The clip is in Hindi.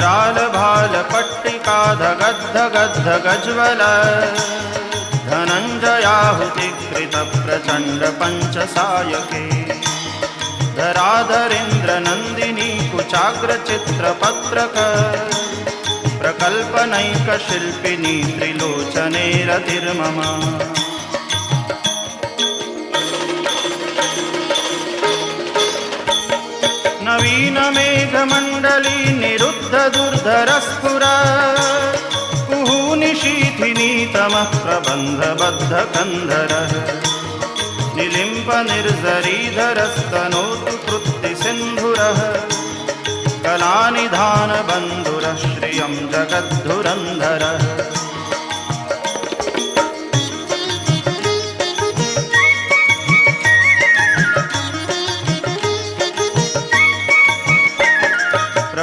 कराल भाल पट्टिका धगद्ध गद्ध गज्वल धनञ्जयाहुतिकृत प्रचण्ड पंचसायके धराधरेन्द्र नन्दिनी कुचाग्र चित्रपत्रक प्रकल्पनैक शिल्पिनी त्रिलोचने रतिर्मम नवीन मेघमण्डली निरुद्ध दुर्धरस्फुर कुहूनिशीथिनीतमः प्रबन्धबद्ध कन्धरः निलिम्प निर्जरीधरस्तनोतु कृत्तिसिन्धुरः कलानिधान बन्धुरः श्रियं जगद्धुरन्धरः